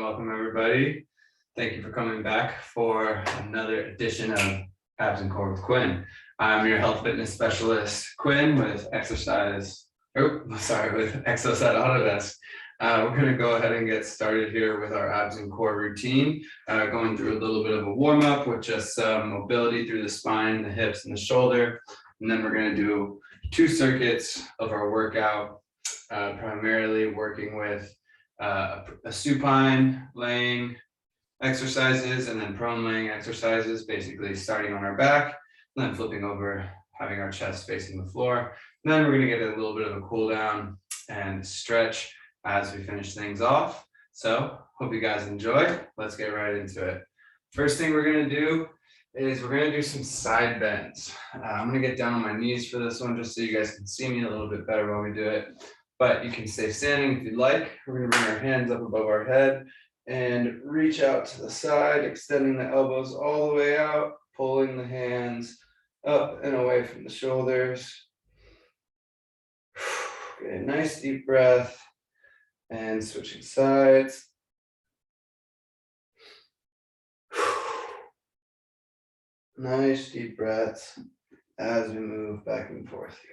welcome everybody. Thank you for coming back for another edition of Abs and Core with Quinn. I'm your health fitness specialist, Quinn, with Exercise Autodesk. We're going to go ahead and get started here with our abs and core routine, going through a little bit of a warm-up with just some mobility through the spine, the hips, and the shoulder. And then we're going to do 2 circuits of our workout, primarily working with a supine laying exercises and then prone laying exercises, basically starting on our back, and then flipping over, having our chest facing the floor. And then we're going to get a little bit of a cool down and stretch as we finish things off. So hope you guys enjoy. Let's get right into it. First thing we're going to do is we're going to do some side bends. I'm going to get down on my knees for this one just so you guys can see me a little bit better when we do it. But you can stay standing if you'd like. We're going to bring our hands up above our head and reach out to the side, extending the elbows all the way out, pulling the hands up and away from the shoulders. Get a nice deep breath and switching sides. Nice deep breaths as we move back and forth here.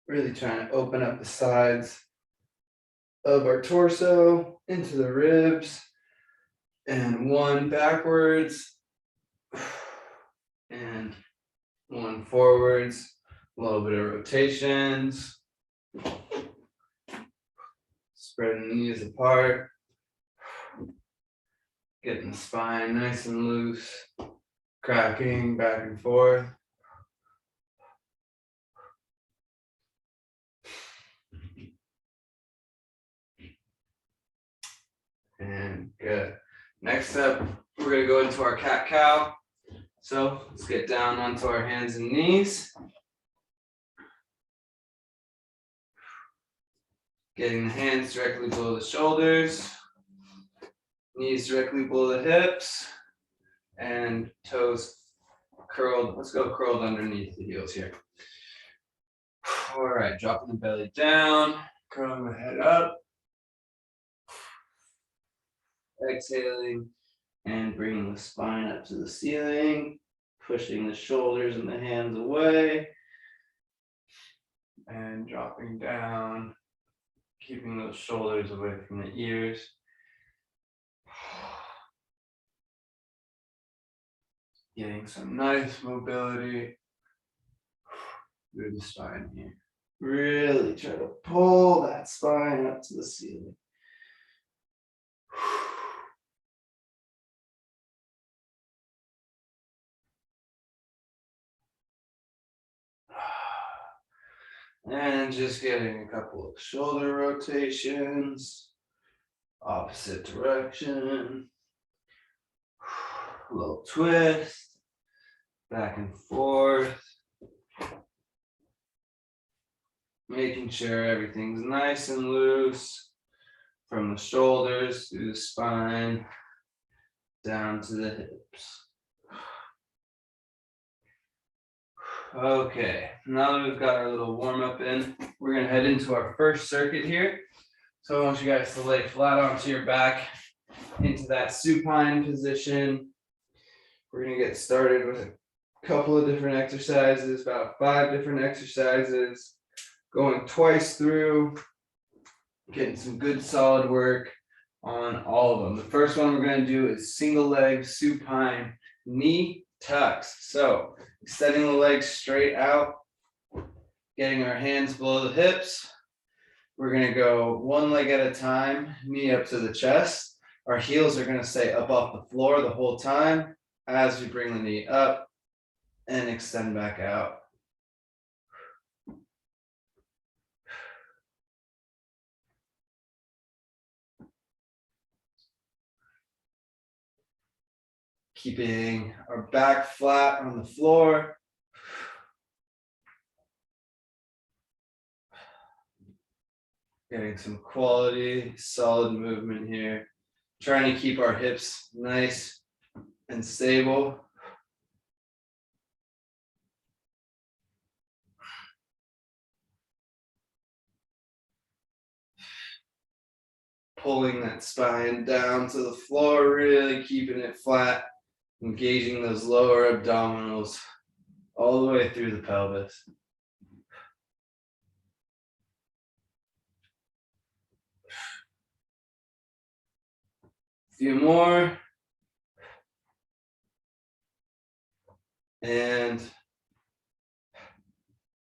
Really trying to open up the sides of our torso into the ribs, and 1 backwards and 1 forwards, a little bit of rotations, spreading the knees apart, getting the spine nice and loose, cracking back and forth. And good. Next up, we're going to go into our cat-cow. So let's get down onto our hands and knees. Getting the hands directly below the shoulders, knees directly below the hips, and toes curled. Let's go curled underneath the heels here. All right, dropping the belly down, curling the head up. Exhaling and bringing the spine up to the ceiling, pushing the shoulders and the hands away, and dropping down, keeping those shoulders away from the ears. Getting some nice mobility through the spine here. Really try to pull that spine up to the ceiling. And just getting a couple of shoulder rotations, opposite direction, a little twist, back and forth, making sure everything's nice and loose from the shoulders through the spine, down to the hips. Okay, now that we've got our little warm-up in, we're going to head into our first circuit here. So I want you guys to lay flat onto your back into that supine position. We're going to get started with a couple of different exercises, about 5 different exercises, going twice through, getting some good solid work on all of them. The first one we're going to do is single leg supine knee tucks. So extending the legs straight out, getting our hands below the hips. We're going to go 1 leg at a time, knee up to the chest. Our heels are going to stay up off the floor the whole time as we bring the knee up and extend back out. Keeping our back flat on the floor. Getting some quality, solid movement here. Trying to keep our hips nice and stable. pulling that spine down to the floor, really keeping it flat, engaging those lower abdominals all the way through the pelvis. A few more. And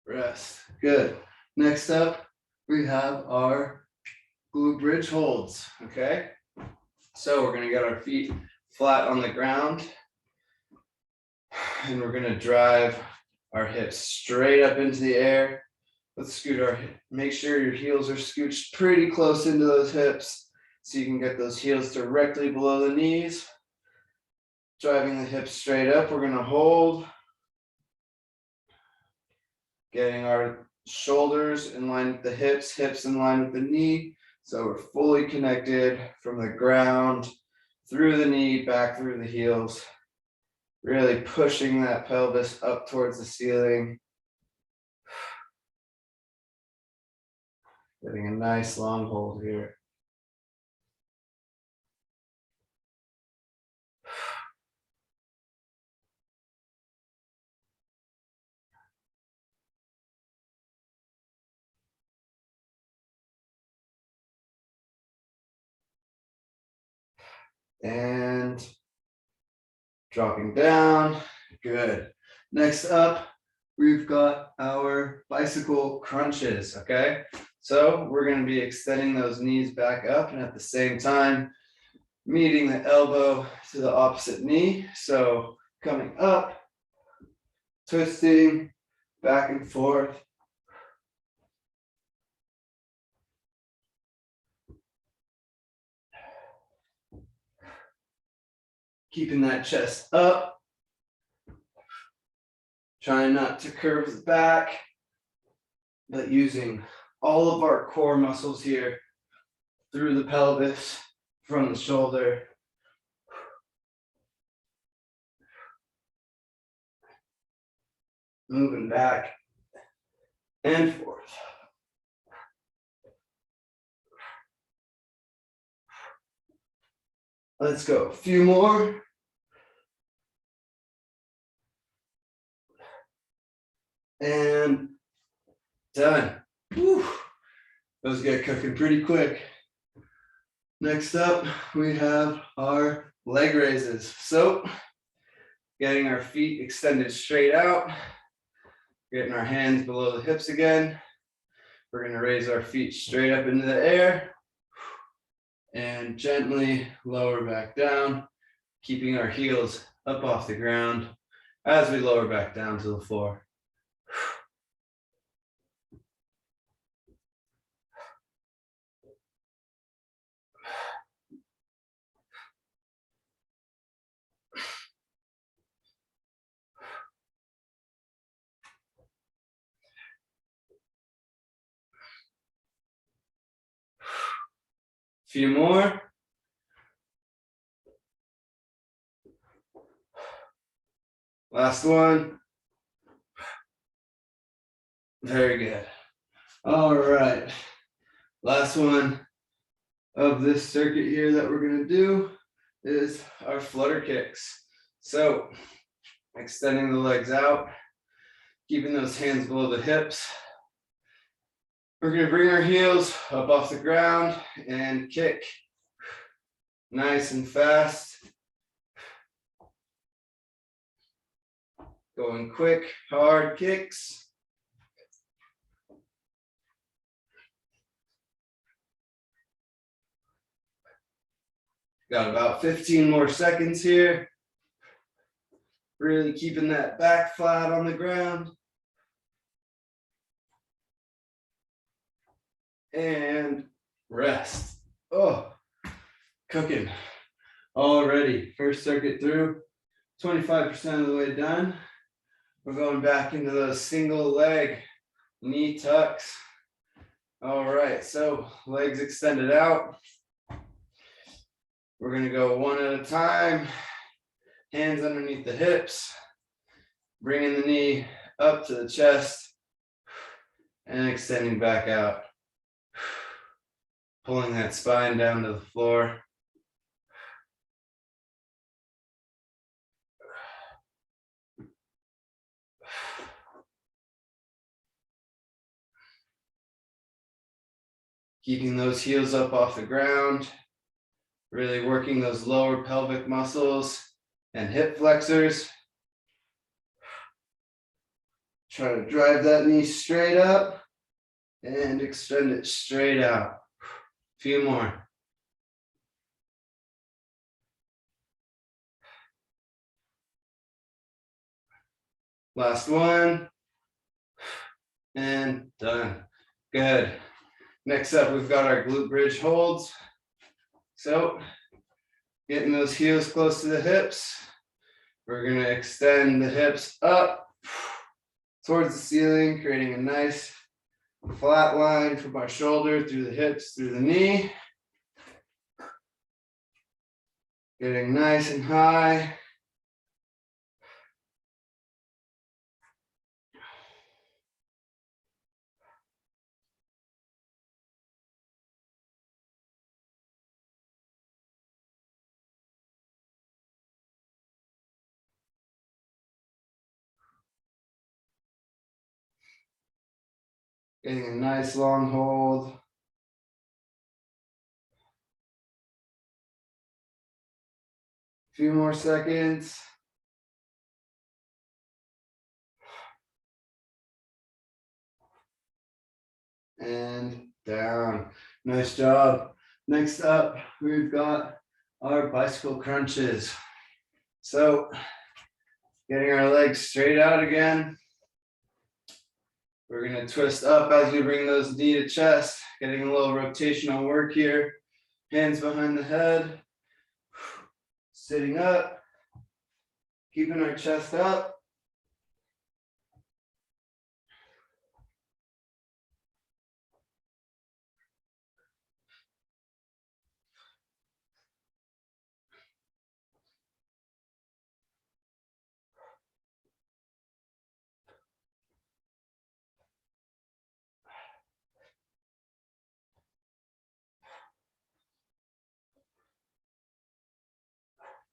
rest. Good. Next up, we have our glute bridge holds, okay? So we're gonna get our feet flat on the ground, and we're gonna drive our hips straight up into the air. Let's scoot our, make sure your heels are scooched pretty close into those hips so you can get those heels directly below the knees. Driving the hips straight up, we're gonna hold. Getting our shoulders in line with the hips, hips in line with the knee. So we're fully connected from the ground, through the knee, back through the heels. Really pushing that pelvis up towards the ceiling. Getting a nice long hold here. And dropping down. Good. Next up, we've got our bicycle crunches, okay? So we're going to be extending those knees back up and at the same time, meeting the elbow to the opposite knee. So coming up, twisting back and forth. Keeping that chest up. Trying not to curve the back, but using all of our core muscles here through the pelvis, from the shoulder. Moving back and forth. Let's go. A few more. And done. Whew. Those get cooking pretty quick. Next up, we have our leg raises. So, getting our feet extended straight out, getting our hands below the hips again. We're going to raise our feet straight up into the air and gently lower back down, keeping our heels up off the ground as we lower back down to the floor. Few more. Last one. Very good. All right. Last one of this circuit here that we're going to do is our flutter kicks. So, extending the legs out, keeping those hands below the hips. We're going to bring our heels up off the ground and kick nice and fast. Going quick, hard kicks. Got about 15 more seconds here. Really keeping that back flat on the ground. And rest. Oh, cooking already. First circuit through, 25% of the way done. We're going back into those single leg knee tucks. All right, so legs extended out. We're gonna go one at a time. Hands underneath the hips. Bringing the knee up to the chest and extending back out. Pulling that spine down to the floor. Keeping those heels up off the ground, really working those lower pelvic muscles and hip flexors. Try to drive that knee straight up and extend it straight out. A few more. Last one. And done. Good. Next up, we've got our glute bridge holds. So, getting those heels close to the hips. We're going to extend the hips up towards the ceiling, creating a nice flat line from our shoulder through the hips, through the knee. Getting nice and high. Getting a nice long hold. A few more seconds. And down. Nice job. Next up, we've got our bicycle crunches. So, getting our legs straight out again. We're going to twist up as we bring those knee to chest, getting a little rotational work here. Hands behind the head. Sitting up. Keeping our chest up.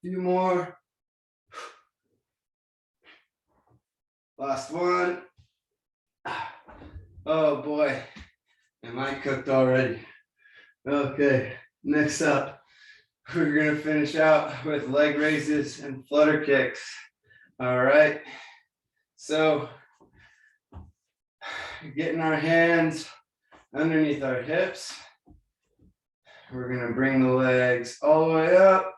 Few more. Last one. Oh boy, am I cooked already? Okay, next up, we're gonna finish out with leg raises and flutter kicks. All right, so getting our hands underneath our hips. We're gonna bring the legs all the way up.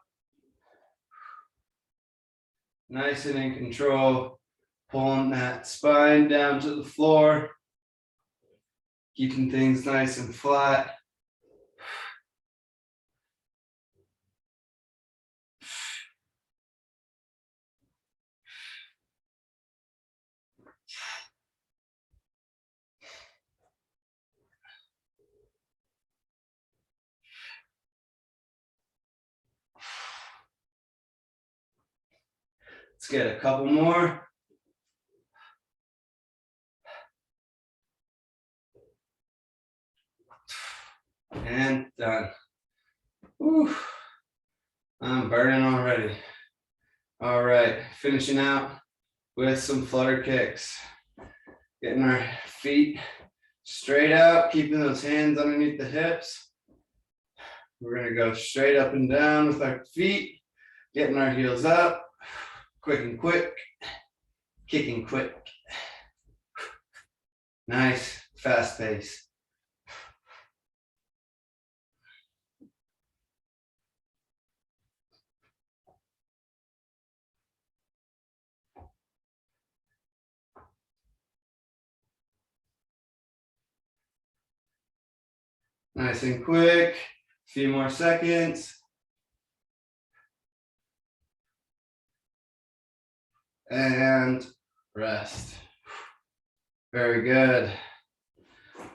Nice and in control, pulling that spine down to the floor, keeping things nice and flat. Let's get a couple more. And done. Whew. I'm burning already. All right, finishing out with some flutter kicks. Getting our feet straight out, keeping those hands underneath the hips. We're gonna go straight up and down with our feet, getting our heels up, quick and quick, kicking quick. Nice, fast pace. Nice and quick, a few more seconds. And rest. Very good.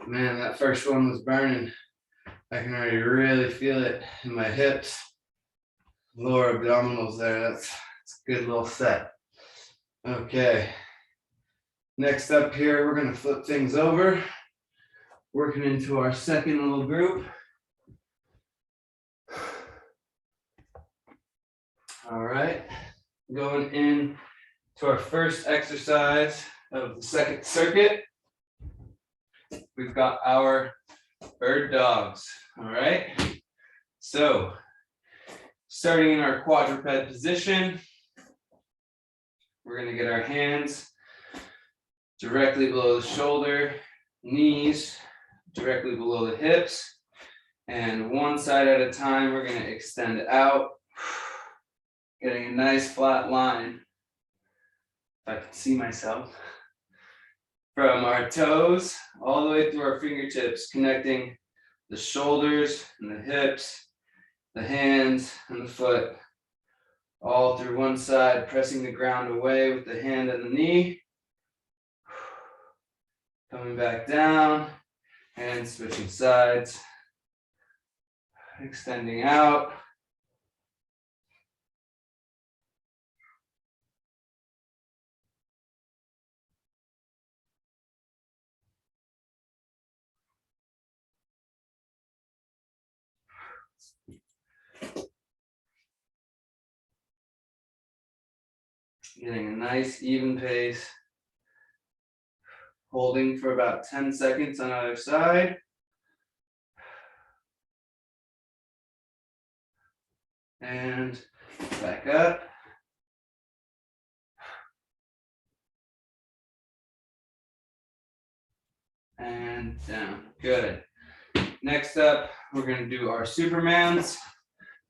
Man, that first one was burning. I can already really feel it in my hips, lower abdominals there. That's a good little set. Okay. Next up here, we're going to flip things over. Working into our second little group. All right, going in to our first exercise of the second circuit. We've got our bird dogs. All right, so starting in our quadruped position, we're going to get our hands directly below the shoulder, knees directly below the hips, and one side at a time, we're going to extend out, getting a nice flat line. If I can see myself. From our toes all the way through our fingertips, connecting the shoulders and the hips, the hands and the foot, all through one side, pressing the ground away with the hand and the knee. Coming back down and switching sides, extending out. Getting a nice even pace. Holding for about 10 seconds on either side. And back up. And down. Good. Next up, we're going to do our Supermans.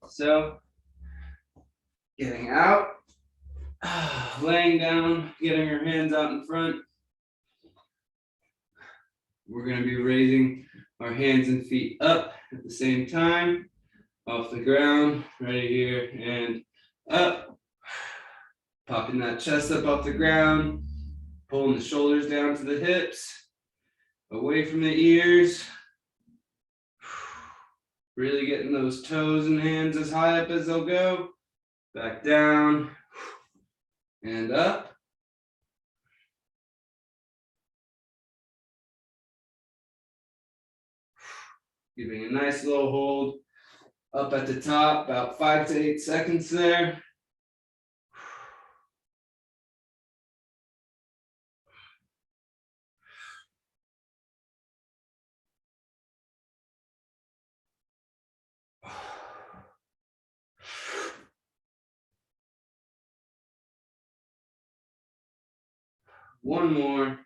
So, getting out, laying down, getting your hands out in front. We're going to be raising our hands and feet up at the same time, off the ground, right here, and up. Popping that chest up off the ground, pulling the shoulders down to the hips, away from the ears. Really getting those toes and hands as high up as they'll go. Back down and up. Giving a nice little hold up at the top, about 5 to 8 seconds there. One more.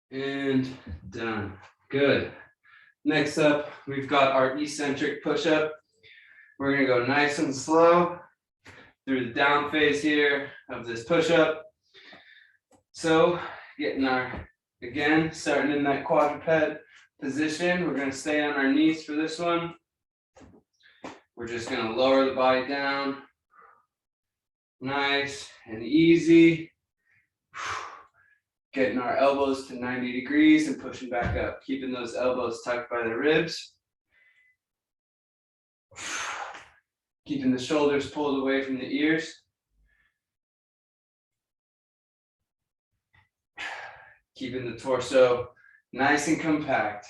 And done. Good. Next up, we've got our eccentric push-up. We're going to go nice and slow through the down phase here of this push-up. So getting again, starting in that quadruped position, we're going to stay on our knees for this one. We're just going to lower the body down. Nice and easy. Getting our elbows to 90 degrees and pushing back up, keeping those elbows tucked by the ribs. Keeping the shoulders pulled away from the ears. Keeping the torso nice and compact.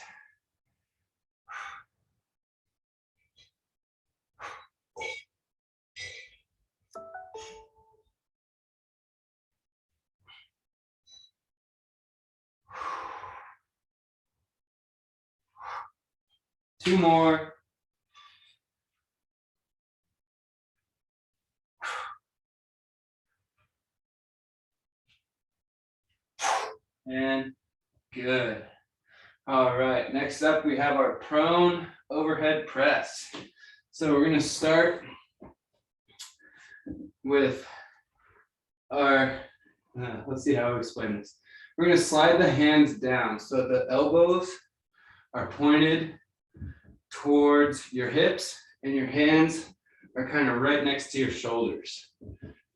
Two more. And good. All right, next up we have our prone overhead press. So we're going to start with our, let's see how I explain this. We're going to slide the hands down so the elbows are pointed towards your hips and your hands are kind of right next to your shoulders.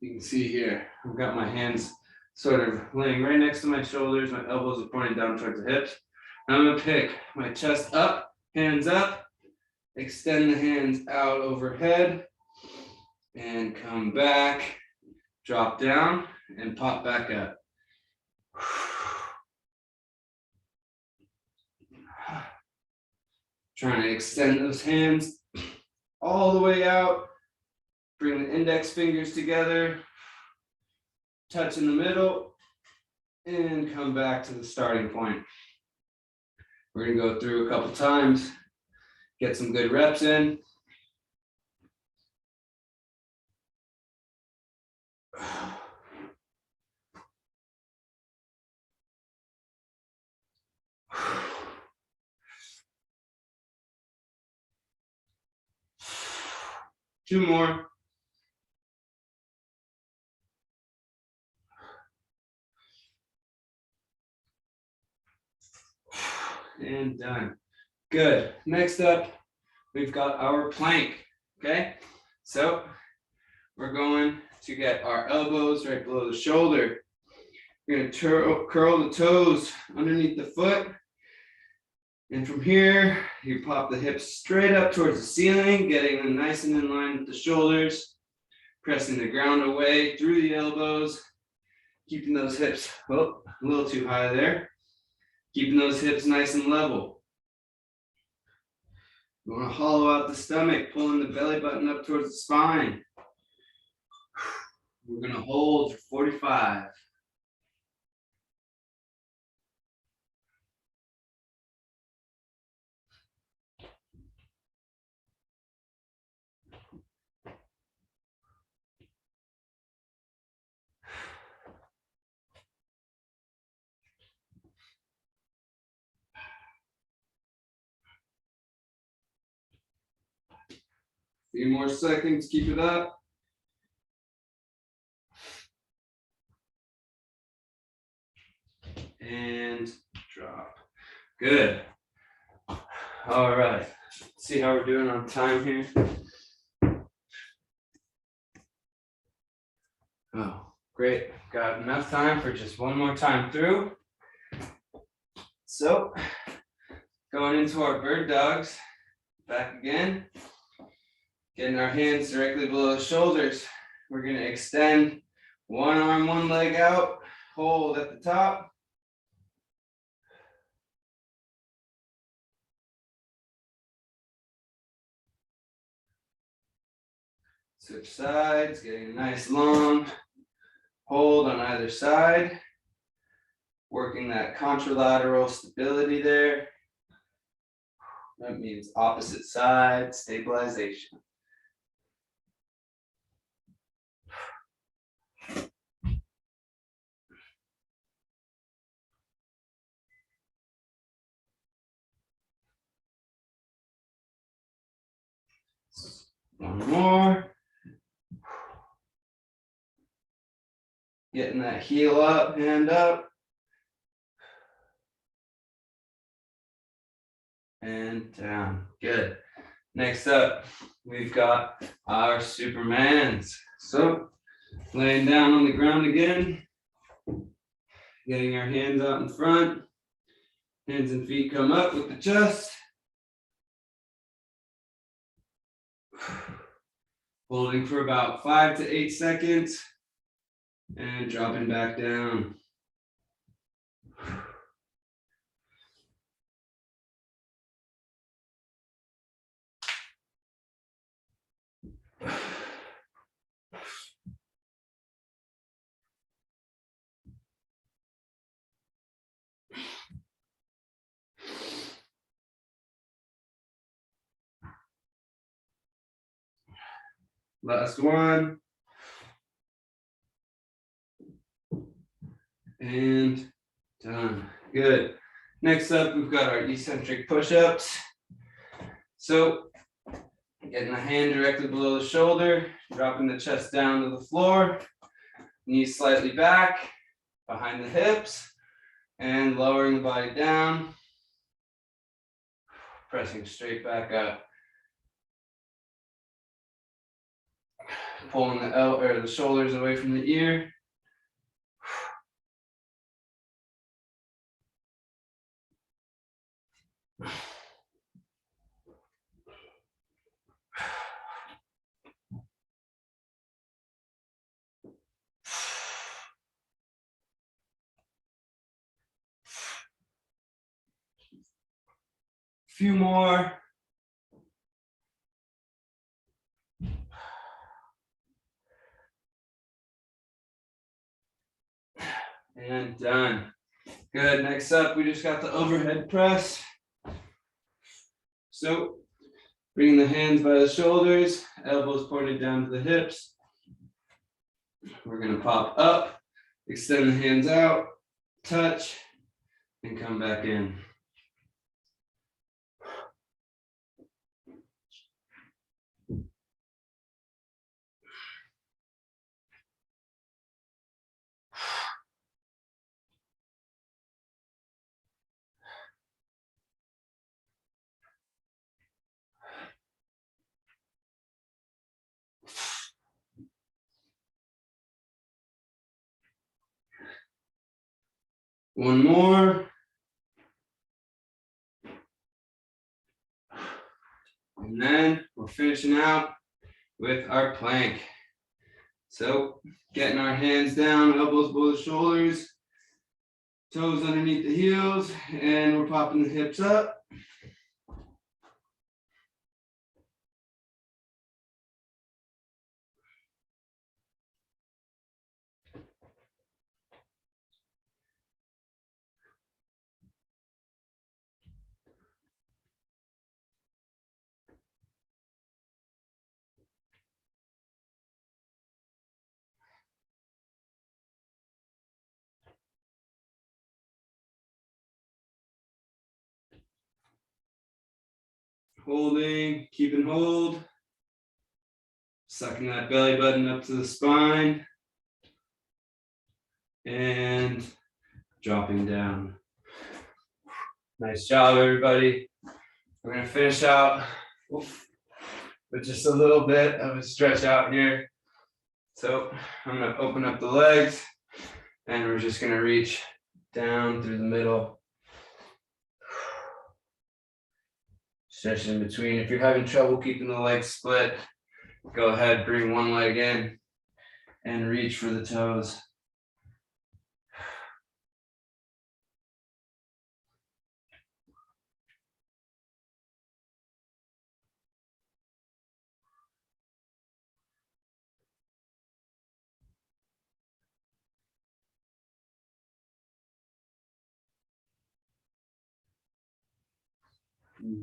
You can see here, I've got my hands sort of laying right next to my shoulders. My elbows are pointed down towards the hips. And I'm going to pick my chest up, hands up, extend the hands out overhead, and come back, drop down, and pop back up. Trying to extend those hands all the way out. Bring the index fingers together, touch in the middle, and come back to the starting point. We're gonna go through a couple times, get some good reps in. Two more. And done. Good. Next up, we've got our plank. Okay. So we're going to get our elbows right below the shoulder. We're going to curl the toes underneath the foot. And from here, you pop the hips straight up towards the ceiling, getting them nice and in line with the shoulders, pressing the ground away through the elbows, keeping those hips, oh, a little too high there, keeping those hips nice and level. You want to hollow out the stomach, pulling the belly button up towards the spine. We're going to hold for 45. Few more seconds, keep it up. And drop. Good. All right. Let's see how we're doing on time here. Oh, great. Got enough time for just one more time through. So, going into our bird dogs. Back again. Getting our hands directly below the shoulders. We're going to extend one arm, one leg out. Hold at the top. Switch sides, getting a nice long hold on either side. Working that contralateral stability there. That means opposite side stabilization. One more. Getting that heel up, hand up. And down. Good. Next up, we've got our Supermans. So, laying down on the ground again. Getting our hands out in front. Hands and feet come up with the chest. Holding for about 5 to 8 seconds. And dropping back down. Last one. And done. Good. Next up, we've got our eccentric push-ups. So, getting the hand directly below the shoulder, dropping the chest down to the floor, knees slightly back, behind the hips, and lowering the body down, pressing straight back up. Pulling the shoulders away from the ear. Few more. And done. Good. Next up, we just got the overhead press. So bringing the hands by the shoulders, elbows pointed down to the hips. We're going to pop up, extend the hands out, touch, and come back in. One more. And then we're finishing out with our plank. So getting our hands down, elbows below the shoulders, toes underneath the heels, and we're popping the hips up. Holding, keep and hold. Sucking that belly button up to the spine. And dropping down. Nice job, everybody. We're going to finish out with just a little bit of a stretch out here. So I'm going to open up the legs and we're just going to reach down through the middle. Stretch in between. If you're having trouble keeping the legs split, go ahead, bring one leg in and reach for the toes.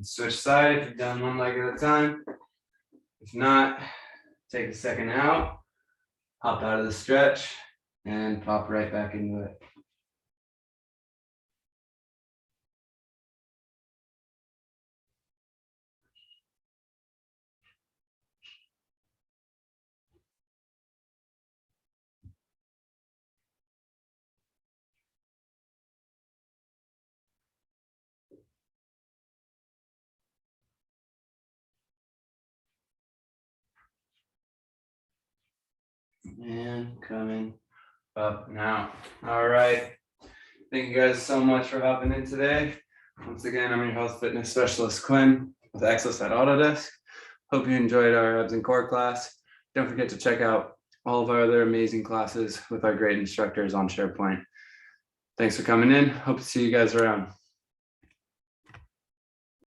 Switch side if you've done one leg at a time. If not, take a second out, hop out of the stretch, and pop right back into it. And coming up and out. All right. Thank you guys so much for hopping in today. Once again, I'm your health fitness specialist, Quinn, with Access at Autodesk. Hope you enjoyed our abs and core class. Don't forget to check out all of our other amazing classes with our great instructors on SharePoint. Thanks for coming in. Hope to see you guys around.